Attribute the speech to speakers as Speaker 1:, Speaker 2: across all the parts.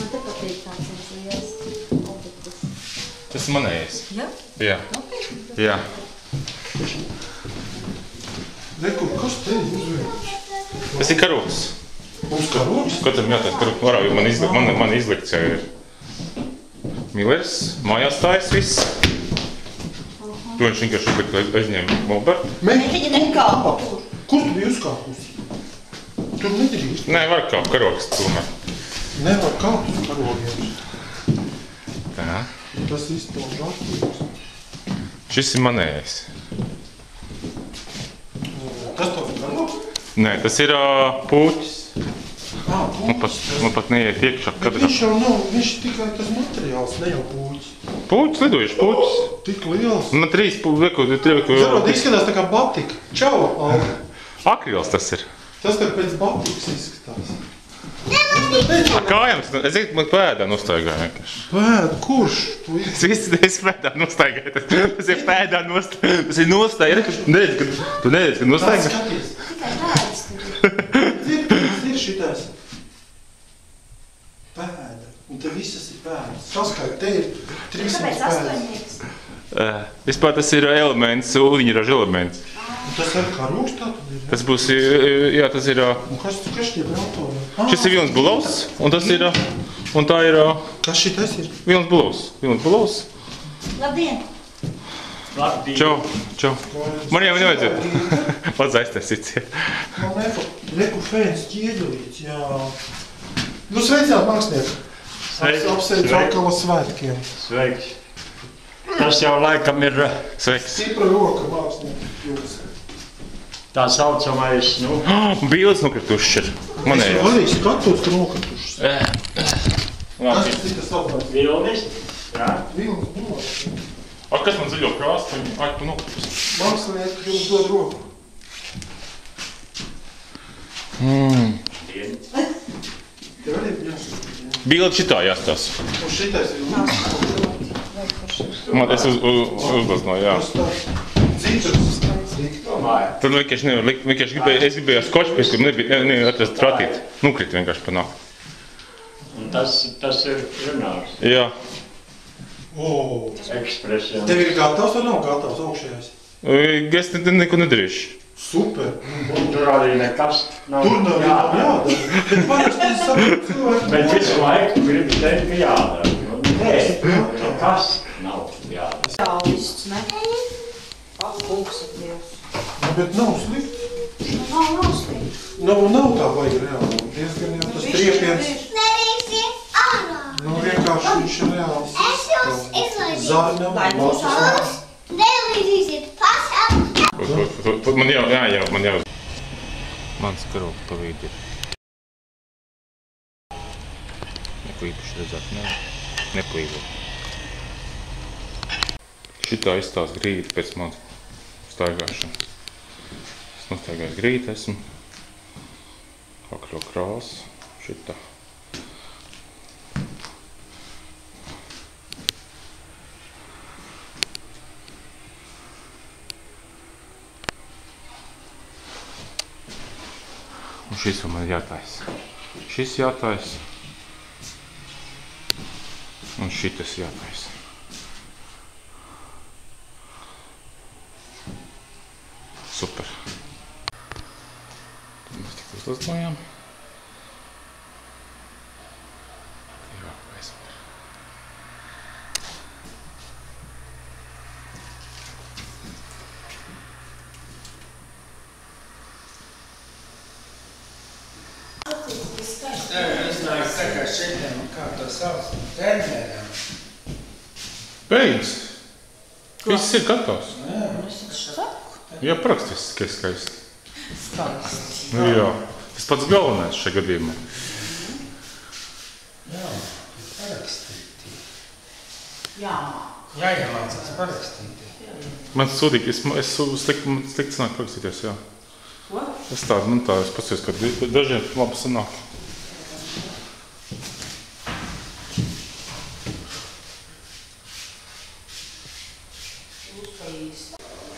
Speaker 1: Man te patīk tāds liels objektus.
Speaker 2: Tas ir manējais.
Speaker 1: Jā?
Speaker 2: Jā. Jā.
Speaker 3: Reku, kas te ir uzvēlēts?
Speaker 2: Tas ir karoks.
Speaker 3: Mums karoks?
Speaker 2: Katram jātāt karoks. Varā, jo man izlikts jau ir. Millers, mājās stājas viss. To viņš vienkārši izlikt aizņēma Molbertu.
Speaker 1: Viņa nekāpa.
Speaker 3: Kur tu biji uzkāpusi? Tur nedrīkst.
Speaker 2: Nē, var kāpt karoks tomēr.
Speaker 3: Nevar kāpt uz karogiem.
Speaker 2: Tā.
Speaker 3: Tas izstāv žārtīgs.
Speaker 2: Šis ir manējais.
Speaker 3: Tas tev ir karogs?
Speaker 2: Nē, tas ir puķis. Man pat neiet iekšā
Speaker 3: Bet viņš jau nav, viņš tikai tas materiāls, ne jau puķis.
Speaker 2: Puķis, lidojuši puķis.
Speaker 3: Tik liels.
Speaker 2: Man 3 puķis.
Speaker 3: Zarot, izskatās tā kā batika. Čau, Alga.
Speaker 2: Akrils tas ir.
Speaker 3: Tas tev pēc batikas izskatās.
Speaker 2: Kājams, es zinu, man pēdā nostaigāja vienkārši.
Speaker 3: Pēd, kurš?
Speaker 2: Es visu pēdā nostaigāju. Tas ir pēdā nostaigāju. Tas ir nostaigāju. Tu neredzi, kad nostaigāju.
Speaker 3: Skaties.
Speaker 1: Tikai tāds tur.
Speaker 3: Ir šitais. Pēda. Un te visas ir pēdas. Saskait, te ir 300
Speaker 1: Kāpēc
Speaker 3: pēdas.
Speaker 1: 8?
Speaker 2: Vispār tas ir elements, ūdeņraža elements.
Speaker 3: Un tas ir karogs tātad ir?
Speaker 2: Tas būs, jā, tas ir...
Speaker 3: Un kas šie brautori?
Speaker 2: Šis ir Vilns Bulovs, un tas ir... Un tā ir...
Speaker 3: Kas šitais ir?
Speaker 2: Vilns Bulovs.
Speaker 1: Labdien!
Speaker 2: Čau, čau. Man jau nevajadzētu. Pats aiztaisīts.
Speaker 3: Man reku fēns ķieģelīts, jā. Nu, sveicināt mākslinieku. Apsveicu atkal uz svētkiem.
Speaker 4: Sveiks. Tas jau laikam ir
Speaker 2: Sveiks.
Speaker 3: Stipra roka mākslinieku.
Speaker 4: tā saucamais, nu...
Speaker 2: Bildes nokritušas ir. Manējās.
Speaker 3: Es arī skatos, ka nokritušas. Kas tas ir, kas saucamais?
Speaker 4: Vilnis, jā.
Speaker 3: Vilnis, bulos.
Speaker 2: A, kas man zaļo krāstu? Ai, tu nokritus.
Speaker 3: Mākslinieki jums dod roku. Tev arī jāsaka.
Speaker 2: Bilde šitā jāstās.
Speaker 3: Un šitais ir
Speaker 2: Man es uzlaznoju, jā.
Speaker 3: Citrs.
Speaker 2: Tur vienkārši nevar likt, es gribēju skoču, pēc kam nebija atrast tratīt. Nukrit vienkārši pa nāk.
Speaker 4: Un tas ir runārs.
Speaker 2: Jā.
Speaker 4: Ekspresija.
Speaker 3: Tev ir gatavs vai nav gatavs augšējais?
Speaker 2: Es neko nedarīšu.
Speaker 3: Super.
Speaker 4: Un tur arī nekas nav
Speaker 3: Tur nav jādara. Bet parasti es saprotu cilvēku.
Speaker 4: Bet visu laiku gribi teikt, ka jādara. Nē, nekas nav jādara.
Speaker 1: Jālists, ne? Kungs ir Dievs.
Speaker 3: Bet nav slikti.
Speaker 1: Nav slikti.
Speaker 3: Nav tā vajag reāli. Diezgan jau tas triepiens. Nu, vienkārši viņš ir reāls. Zarnam, valstas.
Speaker 2: Man jau. Mans karogs pa vidu ir. Neko īpaši redzēt, neplīvo. Šitā izstās grīti pēc man staigāšana. Es nostaigāju grīti esmu. Akļo krāsu. Šitā. Un šis vēl man jātaisa. Šis jātaisa. Un šitas jātaisa. Super. Tad mēs tik uzlaznojām. Jā, aizvar.
Speaker 5: Es nāku tā kā šitiem, kā to sauc, treneriem.
Speaker 2: Beidz! Viss ir gatavs. Jā, praktiski, ka skaisti.
Speaker 1: Skaisti.
Speaker 2: Nu jā, tas pats galvenais šajā gadījumā.
Speaker 5: Jā, parakstīti.
Speaker 1: Jā.
Speaker 5: Jāiemācās parakstīti.
Speaker 2: Man sūdīgi, es slikti sanāk parakstīties, jā.
Speaker 1: Ko?
Speaker 2: Es tādu, man tā, es pacies, ka dažiem labi sanāk.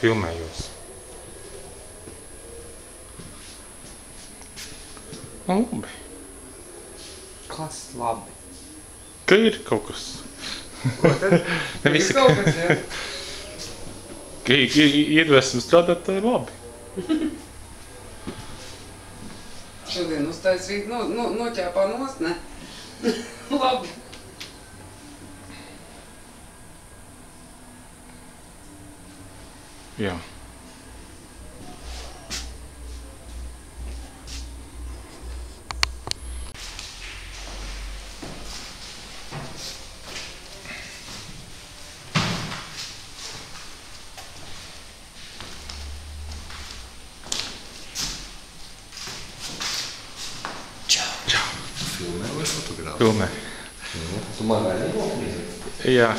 Speaker 2: Filmējos. Labi.
Speaker 5: Kas labi?
Speaker 2: Ka ir kaut kas. Ne visi,
Speaker 1: Ir kaut kas, jā.
Speaker 2: ka iedvesmu strādāt, tā ir labi.
Speaker 1: Šodien uztaisīt, noķēpā nost, ne? Labi.
Speaker 2: Jā.
Speaker 3: Filmē vai fotogrāfē?
Speaker 2: Filmē.
Speaker 3: Tu man vai nebūtu?
Speaker 2: Jā.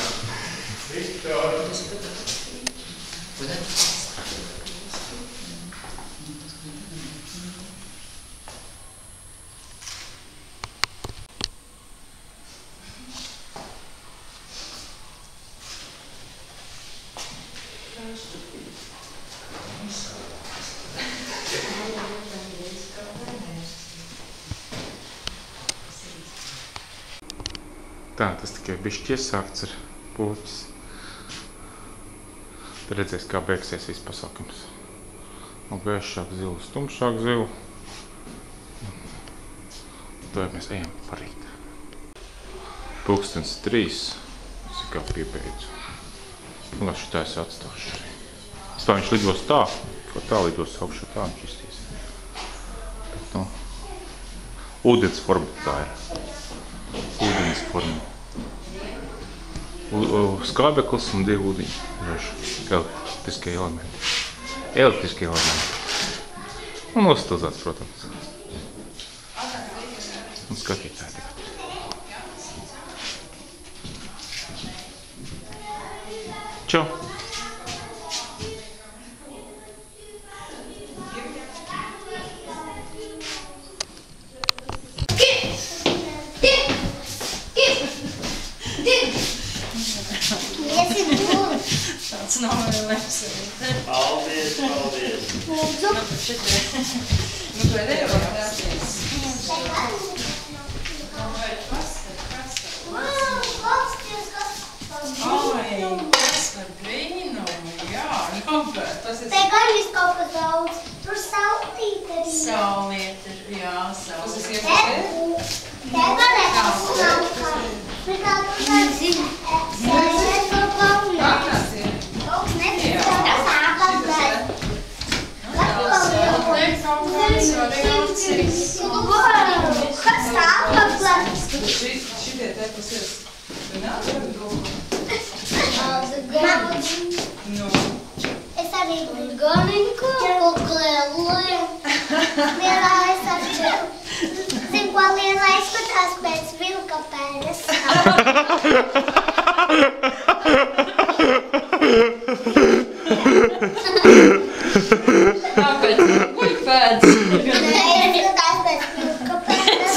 Speaker 2: Tā, tas tikai bišķi iesākts ar puķis. Tad redzēs, kā beigsies viss pasākums. No gaišāk zilu, stumšāk zilu. Tad mēs ejam parīt. Pulkstens 3. Es kā piebeidzu. Nu, lai šitā es atstāšu arī. Es tā viņš lidos tā, ko tā lidos augšā tā viņš iztīs. Bet, nu, ūdens forma tā ir. Ūdens forma. Skābeklis un 2 ūdeņi. Elektriskie elementi. Elektriskie elementi. Un nostilzēts, protams. Un skatītāji tikai. Čau!
Speaker 6: Tāds nav vēlēms.
Speaker 4: Paldies, paldies.
Speaker 1: Nu, pēdējo jāsties.
Speaker 6: Ai, tas par brīnumu, jā, kāpēc? Tas ir
Speaker 7: Te gan viss kaut kas daudz. Tur saulīte arī.
Speaker 6: saulīte, jā,
Speaker 1: Tas ir
Speaker 6: saulīte.
Speaker 1: iepasties.
Speaker 7: Te gan nekas nav kā. Nekā tu nezini. Sēžēt to paunē.
Speaker 1: Kāds ir?
Speaker 7: Kaut kas nezinu. Tas āpatnē. Kas tā āpatnē?
Speaker 1: Šitie te pasies. Tu neatvedu drūku? Nu.
Speaker 7: Es arī būtu ganinku, kuklēloju. Lielā es atšķiru. Zinu, ko lielā izskatās pēc vilka pēdas.
Speaker 6: Kāpēc? Guļpēds.
Speaker 7: Izskatās pēc vilka pēdas.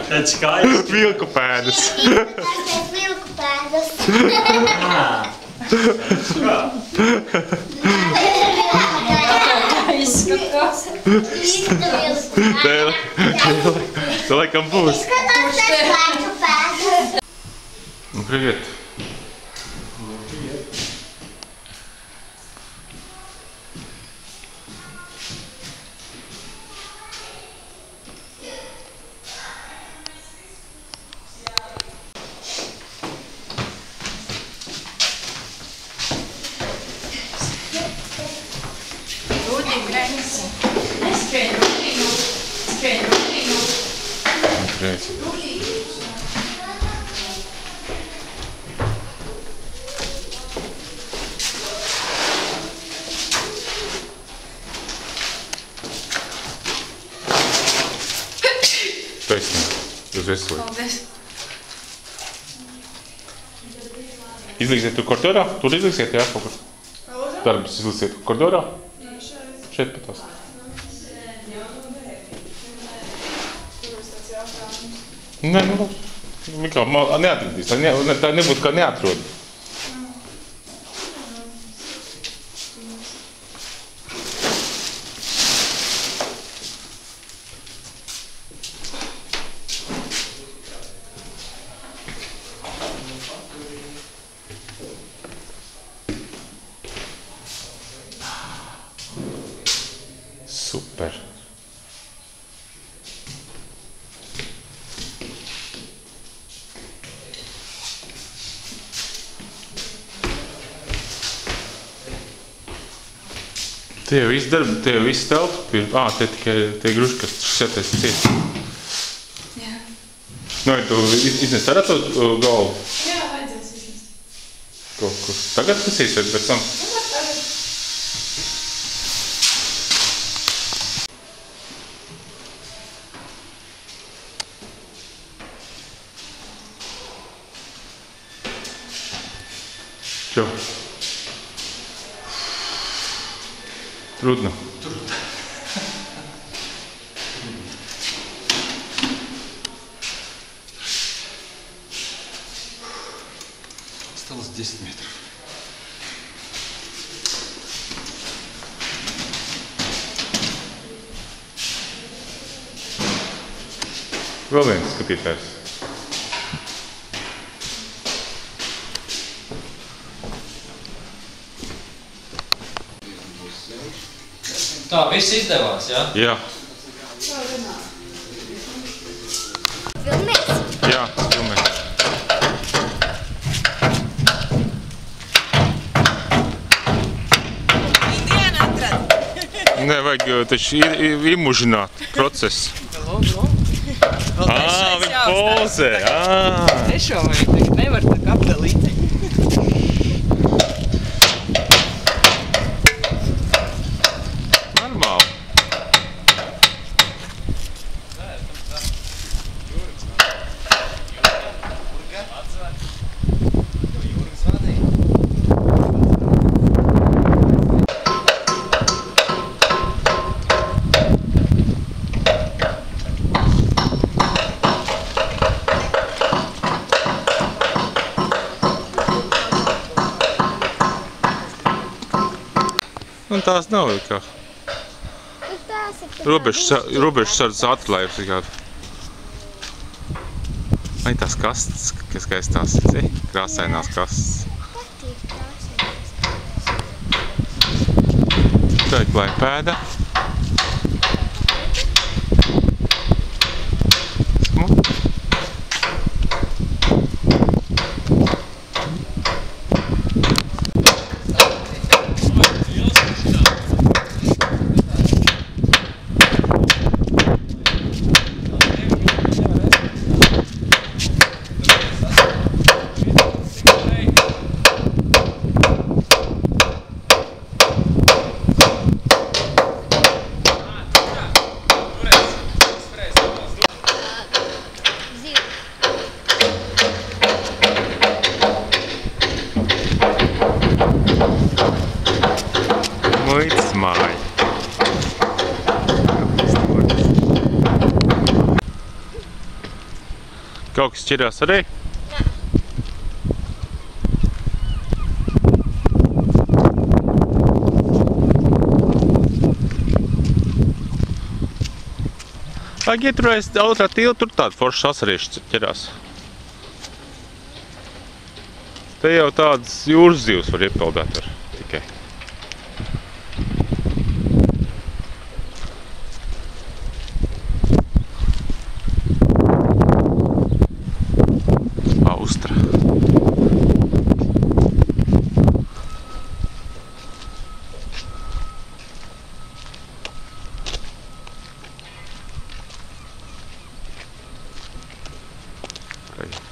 Speaker 4: Tad skaisti.
Speaker 2: Vilku pēdas.
Speaker 7: Izskatās pēc vilka pēdas.
Speaker 6: Izskatās.
Speaker 2: Tā laikam būs.
Speaker 7: Izskatās pēc vilka pēdas.
Speaker 2: Nu, privet.
Speaker 6: Rūdīgi grēnisi. Neskrien rūdīgi. Skrien rūdīgi.
Speaker 2: Privet. Taisnība. Uz veselību.
Speaker 6: Paldies.
Speaker 2: Izliksiet tur koridorā? Tur izliksiet, jā, kaut kur. Darbus izliksiet koridorā? Šeit pat tās. Nē, nu, Mikā, neatradīs. Tā nebūtu kā neatrod. Tie jau visi darbi, tie jau visi telpa. Tie tikai tie gruši, kas šietais ciet.
Speaker 6: Jā.
Speaker 2: Nu, tu iznes ar to galvu?
Speaker 6: Jā, vajadzēs iznest.
Speaker 2: Kur? Tagad tas īsēt, pēc tam?
Speaker 6: Tagad.
Speaker 2: Čau. Trudno.
Speaker 5: Осталось 10 метров.
Speaker 2: Vēl viens skatītājs.
Speaker 8: Tā, viss izdevās, jā?
Speaker 2: Jā.
Speaker 7: Filmēs?
Speaker 2: Jā, filmē. Nē, vajag taču imužināt procesu. Viņš pozē.
Speaker 1: Trešo vajag, nevar tā kapelīte.
Speaker 2: Normāli. Un tās nav kā robežsardzes atlaives kādu. Vai tās kastes, kas skaistās, krāsainās kastes. Tā ir klājpēda. Muitas māja. Kaut kas šķirās arī? Vajag ieturēs otrā tīla, tur tāda forša sasarīša ķerās. Te jau tādas jūras zivs var iepeldēt ar tikai. Austra.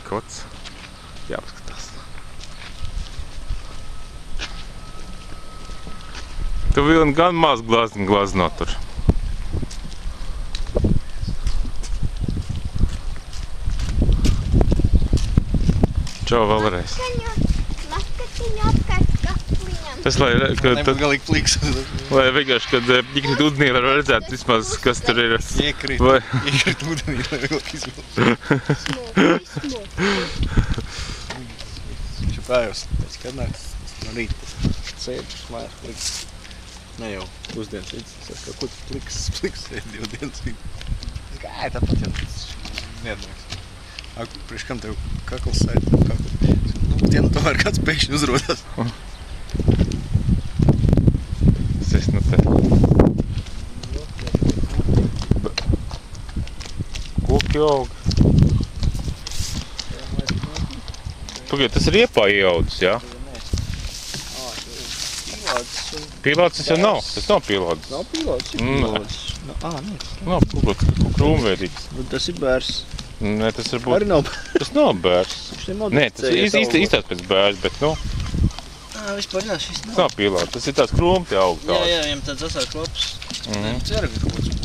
Speaker 2: Kots. Jāpaskatās. Tu vilni gan maz glaznot tur. Čau vēlreiz. Tas, lai
Speaker 5: Galīgi pliks.
Speaker 2: Lai vienkārši, kad iekrīt ūdenī, var redzēt vismaz, kas tur ir.
Speaker 5: Iekrīt ūdenī, lai vēl izvēl. Viņš pējos, pēc kad nāk no rīta. Sēdus mājās pliks. Ne jau pusdienas līdz, es kā kuts pliks sēd 2 dienas rīt. Es kā, tāpat jau neatnāks. Priekš kam tev kakls sēd, dienu tomēr kāds pēkšņi uzrodās.
Speaker 2: Es nu te. Koki aug. Pagaid, tas ir iepā ieaudzis, jā?
Speaker 5: pīlādes.
Speaker 2: Pīlādes tas jau nav. Tas nav pīlādes.
Speaker 5: Nav pīlādes, ir pīlādes. Nē.
Speaker 2: Nav kaut ko krūmveidīgs.
Speaker 5: Tas ir bērs.
Speaker 2: Nē, tas var būt.
Speaker 5: Arī nav.
Speaker 2: Tas nav bērs. Nē, tas izstāst pēc bērs, bet nu.
Speaker 5: Vispār jā, šis nav.
Speaker 2: Tas nav pīlādes. Tas ir tāds krūmti aug tāds.
Speaker 5: Jā, viņam tāds asāk labs. Ceragi kaut kāds.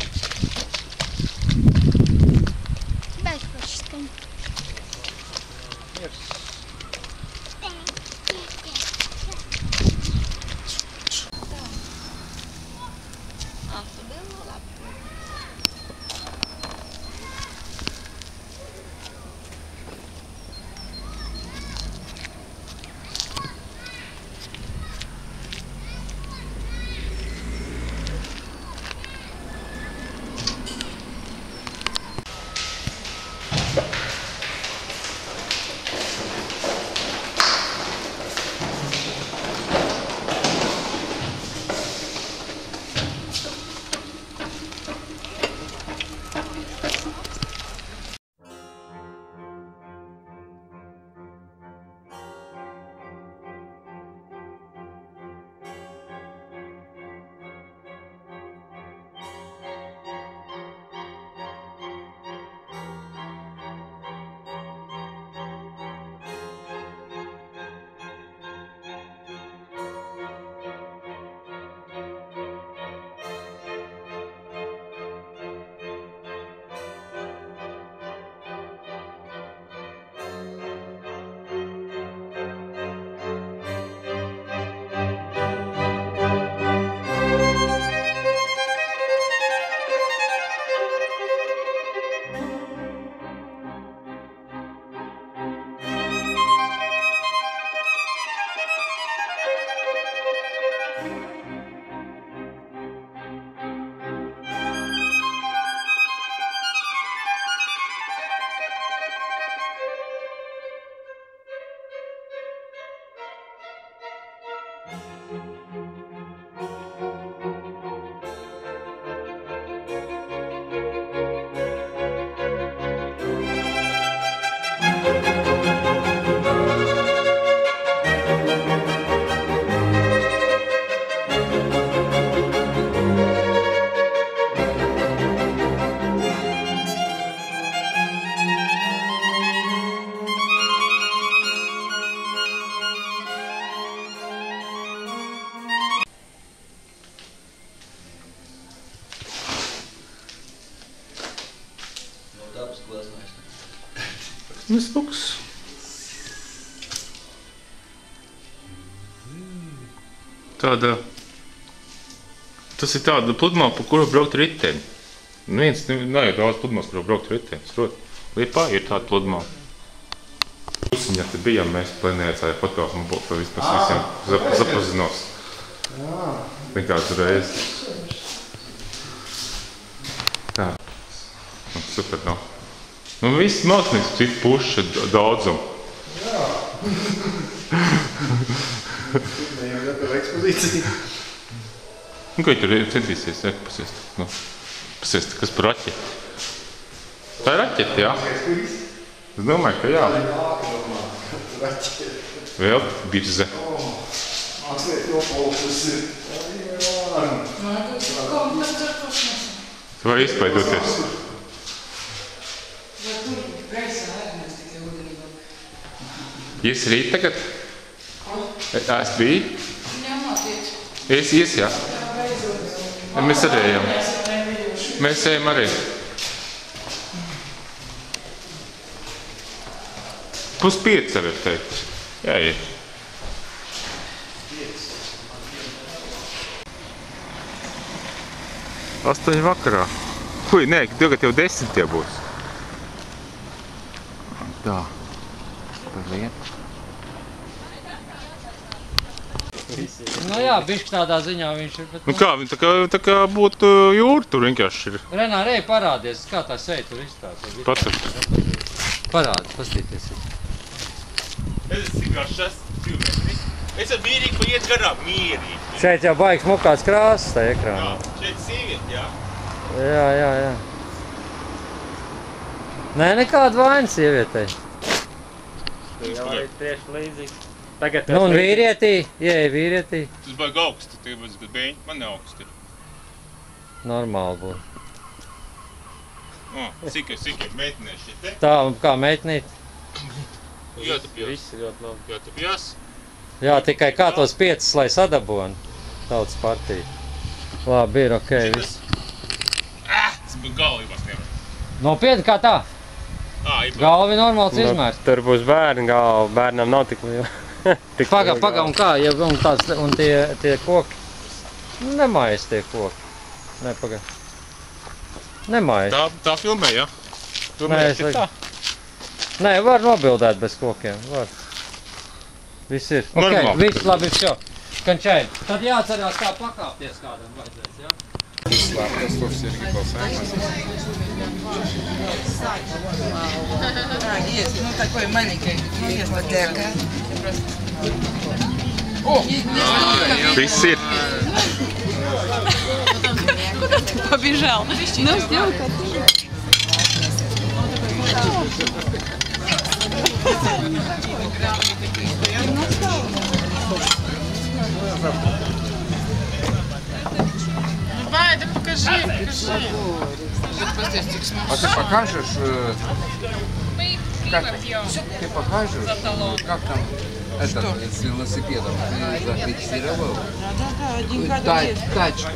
Speaker 2: Nespuks. Tāda. Tas ir tāda pludmā, pa kuru braukt riteni. Neviens nav jau daudz pludmās, kuru braukt riteni. Liepā ir tāda pludmā. Pusiņā te bijām, mēs plenēcāja fotografu, pa visiem zapazinos. Nekādu reizi. Tā. Super nav. Nu, viss mākslinieks citu pušu daudzumu.
Speaker 3: Jā. Viņam ir ekspozīcija.
Speaker 2: Nu, ko viņi tur centīsies, pasiest? Nu, pasiest, kas par raķeti? Tā ir raķeti, jā? Es domāju, ka jā. Vēl birze.
Speaker 3: Mākslinieks nopolstas ir.
Speaker 2: Tu vari izpaidoties. Ies rīt tagad? Es biju? Ies, jā. Mēs arī ejam. Mēs ejam arī. Pus 5, var teikt. Jā, iet. Astoņi vakarā. Hui, nē, tagad jau 10 tie būs. Tā. Par vienu.
Speaker 8: Nu jā, bišķi tādā ziņā viņš ir. Bet,
Speaker 2: nu kā, tā kā būtu jūra tur vienkārši ir.
Speaker 8: Renār, ej parādies, kā tā seja tur izstāsta.
Speaker 2: Patur.
Speaker 8: Parādi, pastīties.
Speaker 2: Es esmu vienkārši 6 cilvēki. Es ar mierīgi pa iet garām, mierīgi.
Speaker 8: Šeit jau baigs mukās krāsas tā ekrānā.
Speaker 2: Jā, šeit sievieti, jā.
Speaker 8: Jā. Nē, nekāda vaina sievietei.
Speaker 5: Jā, arī tieši līdzīgi.
Speaker 9: Tagad
Speaker 8: Nu, un vīrietī, ieej vīrietī.
Speaker 2: Tas baigi augsti, tagad beigti, man ne augsti.
Speaker 8: Normāli būtu.
Speaker 2: Cik ir meitenē šeit?
Speaker 8: Tā, kā meitnīt?
Speaker 2: Jātapjās.
Speaker 9: Viss ir ļoti labi.
Speaker 2: Jātapjās.
Speaker 8: Jā, tikai kā tos 5, lai sadabon tautas partija. Labi, ir ok, viss.
Speaker 2: Tas bija galvībās nevar.
Speaker 8: Nopietni kā tā? Galvi normāls izmērs.
Speaker 9: Tur būs bērni galva, bērnam nav tik liela.
Speaker 8: Paga, un kā, ja un tie koki? Nemājas tie koki. Nē, paga. Nemājas.
Speaker 2: Tā filmē, jā?
Speaker 8: Nē, var nobildēt bez kokiem, var. Viss ir. Ok, viss labi, šo. Kančēļ. Tad jāatcerās kā pakāpties kādam vajadzēs, jā?
Speaker 5: Slēptas tur Sergi balsēmas.
Speaker 6: Есть, ну такой маленький, ну есть потерка.
Speaker 2: Viss ir.
Speaker 6: Куда ты побежал? Ну, сделай как ты. Давай, да покажи.
Speaker 5: А ты покажешь, ты покажешь, как там этот с велосипедом ты зафиксировал?
Speaker 6: Да, один кадр есть.
Speaker 5: Тачка.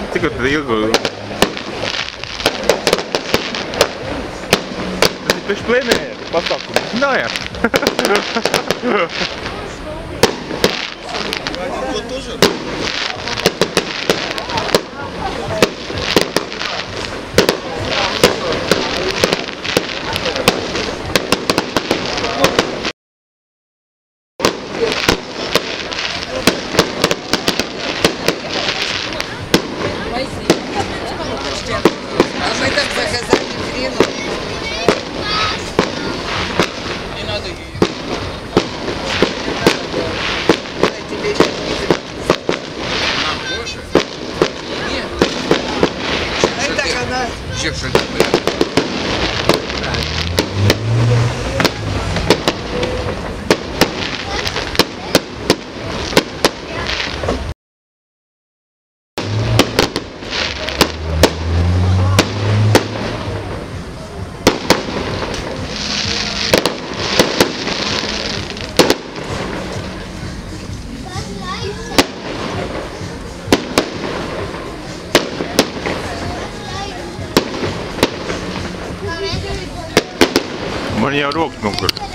Speaker 2: Cik tad ilgu? Tas ir pēc plenēri pasākumi. Zināja?
Speaker 6: А мы так заказали хрену. Не надо ее. Тебе сейчас не
Speaker 5: Боже.
Speaker 6: Нет. Это она.
Speaker 5: Чем же это было?
Speaker 2: Man jau rokas nokur.